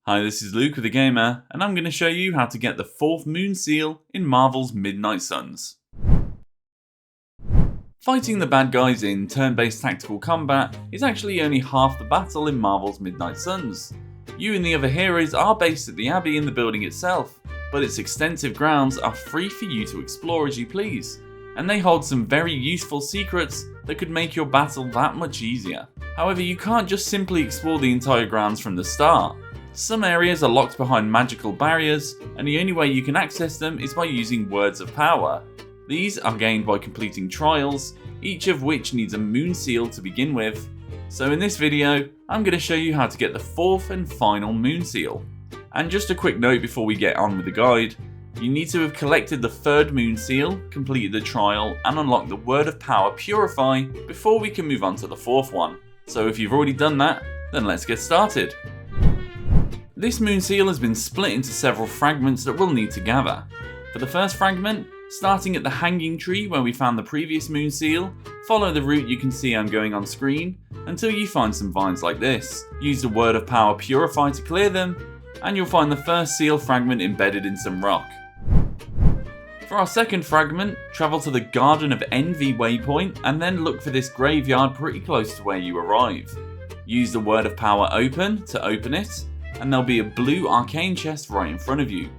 Hi, this is Luke with The Gamer, and I'm going to show you how to get the 4th Moon Seal in Marvel's Midnight Suns. Fighting the bad guys in turn-based tactical combat is actually only half the battle in Marvel's Midnight Suns. You and the other heroes are based at the Abbey in the building itself, but its extensive grounds are free for you to explore as you please, and they hold some very useful secrets that could make your battle that much easier. However, you can't just simply explore the entire grounds from the start. Some areas are locked behind magical barriers, and the only way you can access them is by using words of power. These are gained by completing trials, each of which needs a moon seal to begin with. So in this video, I'm going to show you how to get the 4th and final moon seal. And just a quick note before we get on with the guide, you need to have collected the 3rd moon seal, completed the trial, and unlocked the word of power Purify before we can move on to the 4th one. So if you've already done that, then let's get started. This moon seal has been split into several fragments that we'll need to gather. For the first fragment, starting at the hanging tree where we found the previous moon seal, follow the route you can see I'm going on screen until you find some vines like this. Use the word of power Purify to clear them, and you'll find the first seal fragment embedded in some rock. For our second fragment, travel to the Garden of Envy waypoint and then look for this graveyard pretty close to where you arrive. Use the word of power Open to open it, and there'll be a blue arcane chest right in front of you.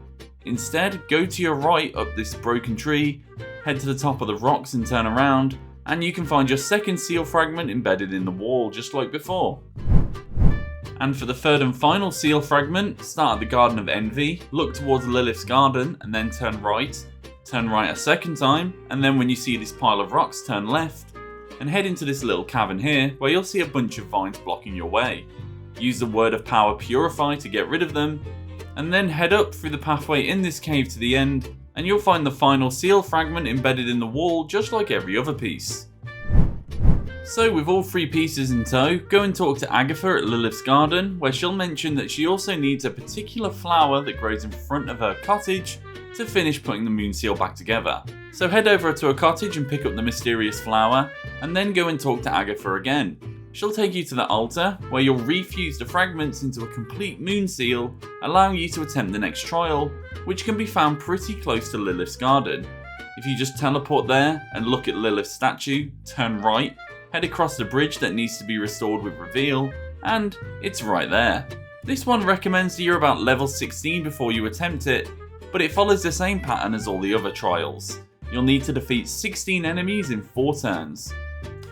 Instead, go to your right up this broken tree, head to the top of the rocks and turn around, and you can find your second seal fragment embedded in the wall just like before. And for the 3rd and final seal fragment, start at the Garden of Envy, look towards Lilith's garden and then turn right a second time, and then when you see this pile of rocks, turn left, and head into this little cavern here where you'll see a bunch of vines blocking your way. Use the word of power Purify to get rid of them, and then head up through the pathway in this cave to the end, and you'll find the final seal fragment embedded in the wall just like every other piece. So with all 3 pieces in tow, go and talk to Agatha at Lilith's garden, where she'll mention that she also needs a particular flower that grows in front of her cottage to finish putting the moon seal back together. So head over to her cottage and pick up the mysterious flower, and then go and talk to Agatha again. She'll take you to the altar, where you'll refuse the fragments into a complete moon seal, allowing you to attempt the next trial, which can be found pretty close to Lilith's garden. If you just teleport there and look at Lilith's statue, turn right, head across the bridge that needs to be restored with reveal, and it's right there. This one recommends that you're about level 16 before you attempt it, but it follows the same pattern as all the other trials. You'll need to defeat 16 enemies in 4 turns.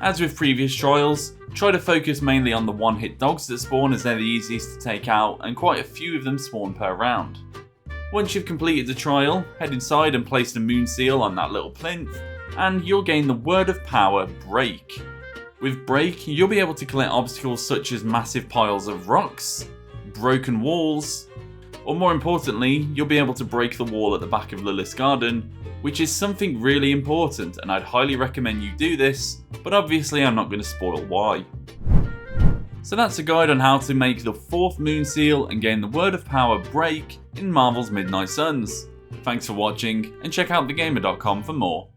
As with previous trials, try to focus mainly on the one-hit dogs that spawn, as they're the easiest to take out and quite a few of them spawn per round. Once you've completed the trial, head inside and place the moon seal on that little plinth, and you'll gain the word of power Break. With Break, you'll be able to collect obstacles such as massive piles of rocks, broken walls, or more importantly, you'll be able to break the wall at the back of Lilith's garden, which is something really important, and I'd highly recommend you do this, but obviously I'm not going to spoil why. So that's a guide on how to make the 4th moon seal and gain the word of power Break in Marvel's Midnight Suns. Thanks for watching, and check out thegamer.com for more.